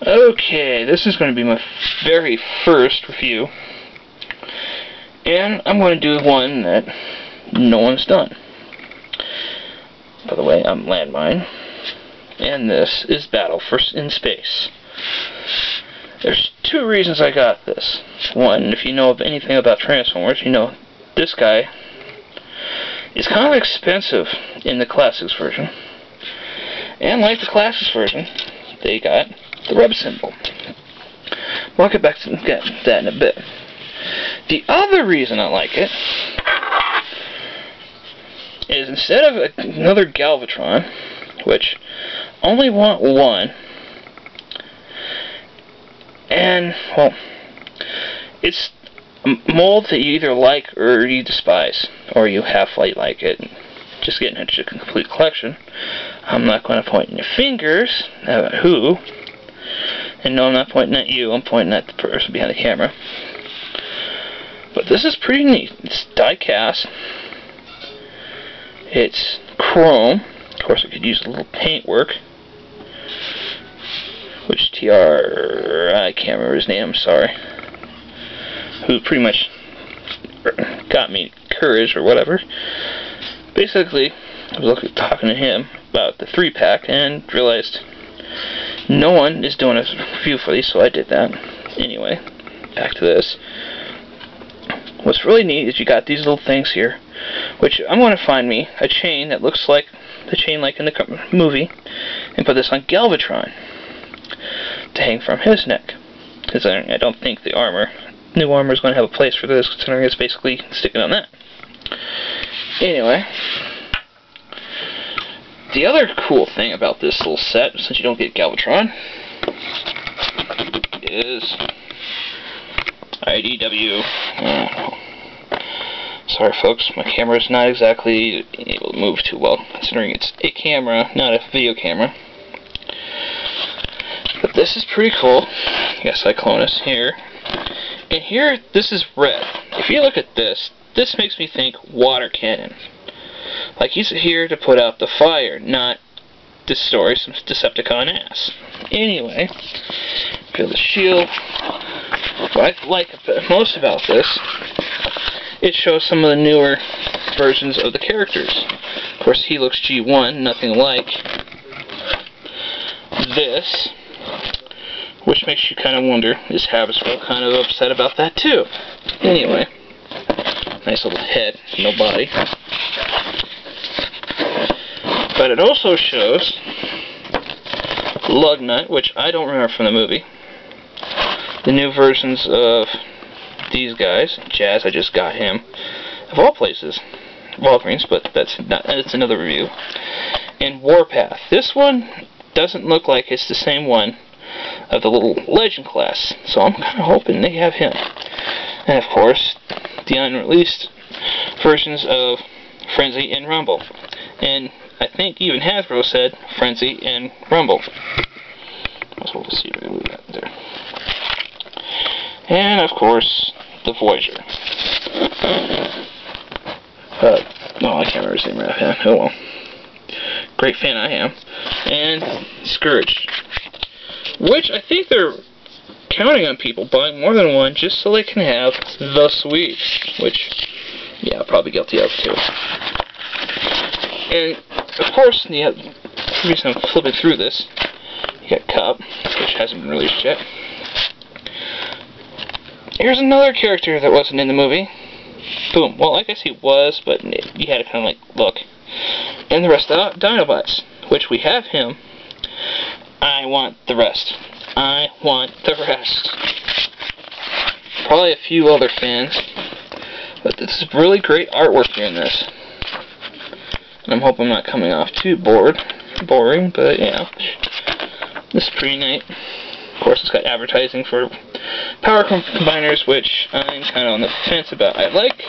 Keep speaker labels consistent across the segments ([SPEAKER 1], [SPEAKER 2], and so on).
[SPEAKER 1] Okay, this is going to be my very first review, and I'm going to do one that no one's done. By the way, I'm Landmine, and this is Battle in Space. There's two reasons I got this. One, if you know anything about Transformers, you know this guy is kind of expensive in the Classics version. And like the Classics version, they got the rub symbol. We'll get back to that in a bit. The other reason I like it is instead of another Galvatron, which only want one, and, well, it's a mold that you either like or you despise, or you half-like it, just getting into a complete collection. I'm not going to point your fingers at who, and no, I'm not pointing at you, I'm pointing at the person behind the camera. But this is pretty neat. It's die-cast. It's chrome. Of course, I could use a little paint work. Which I can't remember his name, I'm sorry. Who pretty much got me courage or whatever. Basically, I was talking to him about the 3-pack and realized no one is doing a review for these, so I did that. Anyway, back to this. What's really neat is you got these little things here, which I'm going to find me a chain that looks like the chain like in the movie, and put this on Galvatron to hang from his neck. Because I don't think the new armor is going to have a place for this, considering it's basically sticking on that. Anyway, the other cool thing about this little set, since you don't get Galvatron, is IDW. Sorry folks, my camera is not exactly able to move too well, considering it's a camera, not a video camera. But this is pretty cool. You got Cyclonus here. And here, this is red. If you look at this, this makes me think water cannon. Like he's here to put out the fire, not destroy some Decepticon ass. Anyway, feel the shield. What I like most about this, it shows some of the newer versions of the characters. Of course, he looks G1, nothing like this, which makes you kind of wonder, is Habsburg kind of upset about that too? Anyway, nice little head, no body. But it also shows Lugnut, which I don't remember from the movie. The new versions of these guys. Jazz, I just got him. Of all places. Walgreens, but that's another review. And Warpath. This one doesn't look like it's the same one of the little Legend class. So I'm kind of hoping they have him. And of course, the unreleased versions of Frenzy and Rumble. And I think even Hasbro said Frenzy and Rumble. Let's hold to see if we can move that there. And of course, the Voyager. No, I can't remember his name right now. Oh well. Great fan I am. And Scourge. Which I think they're counting on people buying more than one just so they can have the suite. Which, yeah, I'm probably guilty of too. And of course, the reason I'm flipping through this, you got Cup, which hasn't been released yet. Here's another character that wasn't in the movie. Boom. Well, I guess he was, but you had to kind of like look. And the rest of Dinobots, which we have him. I want the rest. I want the rest. Probably a few other fans, but this is really great artwork here in this. And I'm hoping I'm not coming off too boring, but yeah, this is pretty neat. Of course, it's got advertising for power combiners, which I'm kind of on the fence about. I like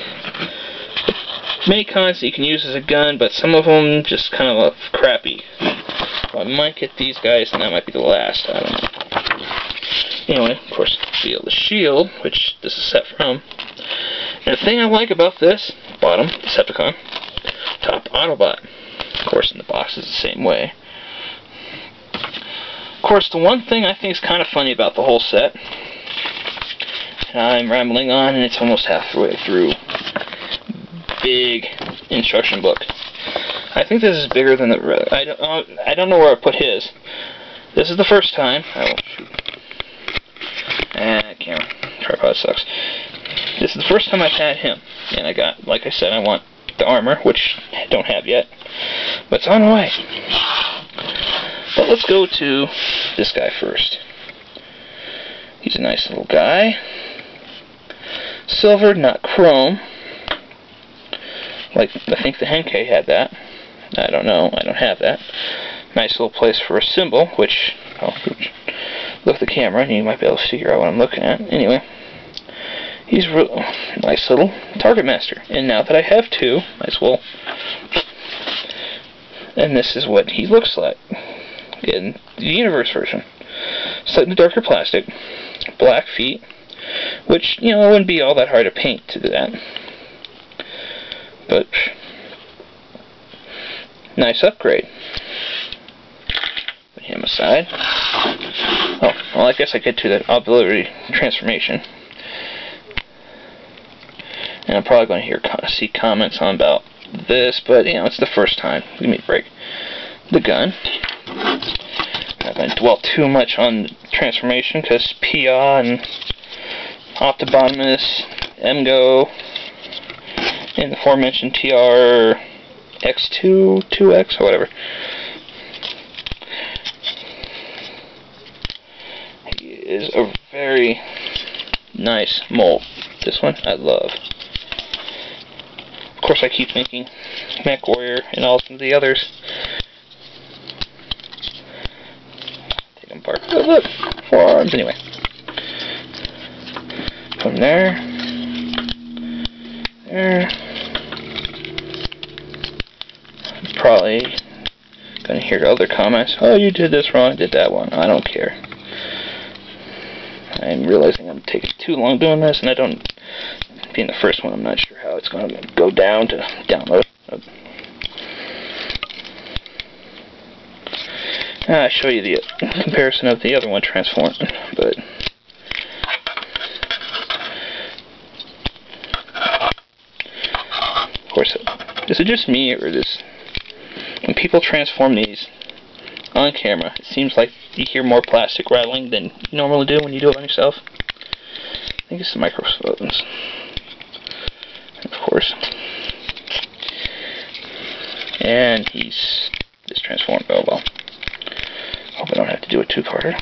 [SPEAKER 1] many cons that you can use as a gun, but some of them just kind of crappy. So I might get these guys, and that might be the last. I don't know. Anyway, of course, feel the shield, which this is set from. And the thing I like about this, bottom, Decepticon, top, Autobot. Of course, in the box is the same way. Of course, the one thing I think is kind of funny about the whole set, and I'm rambling on, and it's almost halfway through. Big instruction book. I think this is bigger than the. I don't know where I put his. This is the first time. Oh shoot. Camera tripod sucks. This is the first time I've had him, and I got, like I said, I want the armor, which I don't have yet, but it's on the way. But let's go to this guy first. He's a nice little guy. Silver, not chrome. Like, I think the Henkei had that. I don't know. I don't have that. Nice little place for a symbol, which, look at the camera and you might be able to figure out what I'm looking at. Anyway, he's a nice little target master. And now that I have two, might as well. And this is what he looks like in the Universe version. Slightly darker plastic, black feet, which, you know, it wouldn't be all that hard to paint to do that. But nice upgrade. Put him aside. Oh, well, I guess I get to the auxiliary transformation. And I'm probably going to see comments on about this, but, you know, it's the first time. Give me a break. The gun. I'm not going to dwell too much on transformation, because Pia and Optibotimus, Emgo, and the aforementioned TR X2, 2X, or whatever. He is a very nice mold. This one I love. Of course, I keep thinking Mech Warrior and all of the others. Take them apart. Oh, look! Forearms, anyway. From there. There. I'm probably going to hear other comments. Oh, you did this wrong, did that one. I don't care. I'm realizing I'm taking too long doing this, and I don't. Being the first one, I'm not sure how it's going to go down to download. I'll show you the comparison of the other one transformed, but of course, is it just me, or this? When people transform these on camera, it seems like you hear more plastic rattling than you normally do when you do it on yourself. I think it's the microphones. Of course. And he's just transformed. Oh well. Hope I don't have to do it too harder.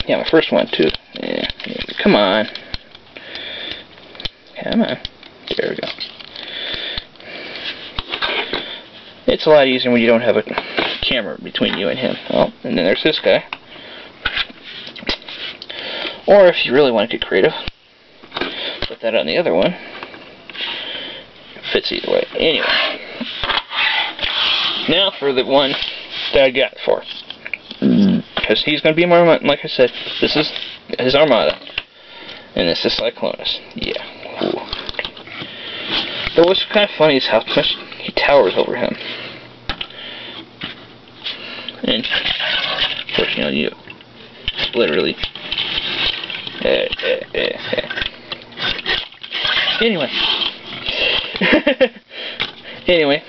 [SPEAKER 1] Yeah, my first one too. Yeah, come on. Come on. There we go. It's a lot easier when you don't have a camera between you and him. Oh, and then there's this guy. Or if you really want to get creative, put that on the other one. It fits either way. Anyway. Now for the one that I got for. Because he's going to be more, like I said, this is his Armada. And this is Cyclonus. Yeah. Ooh. But what's kind of funny is how much he towers over him. And, of course, you know, you literally. Anyway. Anyway,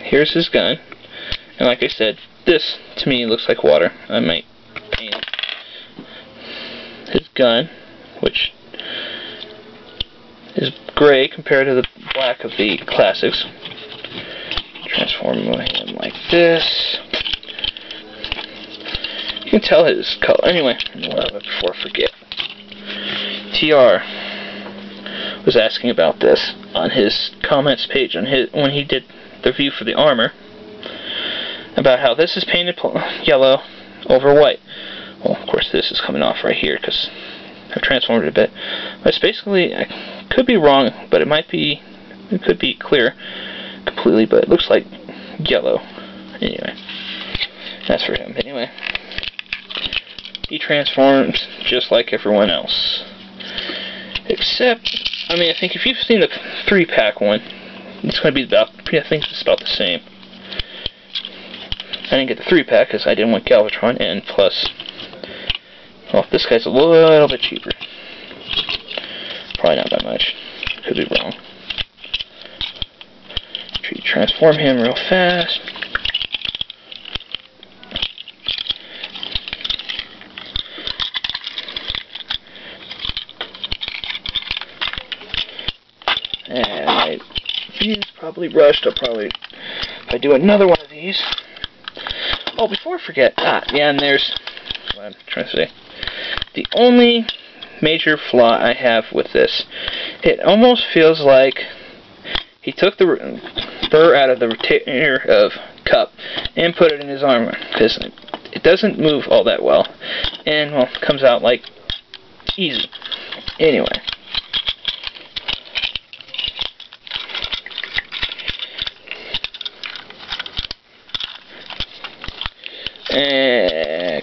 [SPEAKER 1] here's his gun. And like I said, this, to me, looks like water. I might paint it. His gun, which is gray compared to the black of the classics. Transform him like this. You can tell his color. Anyway, before I forget. TR was asking about this on his comments page on when he did the review for the armor, about how this is painted yellow over white. Well, of course this is coming off right here because I've transformed it a bit. But it's basically, I could be wrong, but it could be clear completely, but it looks like yellow. Anyway, that's for him. Anyway, he transforms just like everyone else. Except, I mean, I think if you've seen the 3-pack one, It's going to be about, I think it's about the same. I didn't get the 3-pack because I didn't want Galvatron, and plus, well, this guy's a little bit cheaper. Probably not that much. Could be wrong. Transform him real fast. And my view's probably rushed. I'll probably, if I do another one of these. Oh, before I forget, yeah, and there's what I'm trying to say. The only major flaw I have with this, it almost feels like he took the burr out of the retainer of Cup and put it in his armor, because it doesn't move all that well, and, well, it comes out, like, easy. Anyway.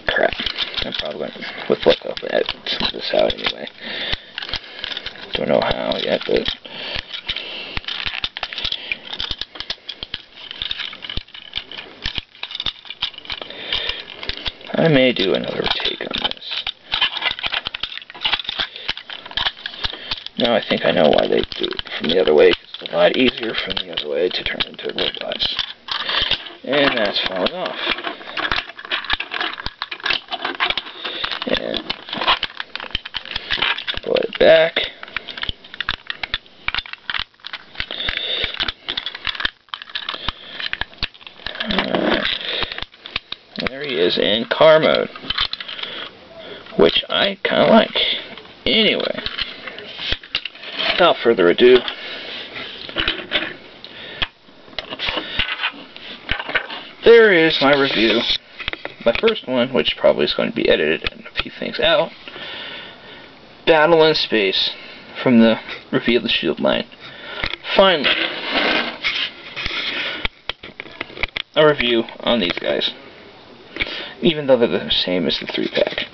[SPEAKER 1] Crap. I'm probably going to, with luck, I'll edit some of this out anyway. Don't know how yet, but I may do another take on this. Now I think I know why they do it from the other way. It's a lot easier from the other way to turn into robots. And that's falling off. And pull it back. There he is in car mode, which I kind of like. Anyway, without further ado, there is my review. My first one, which probably is going to be edited and a few things out. Battle in Space from the Reveal the Shield line. Finally, a review on these guys, even though they're the same as the 3-pack.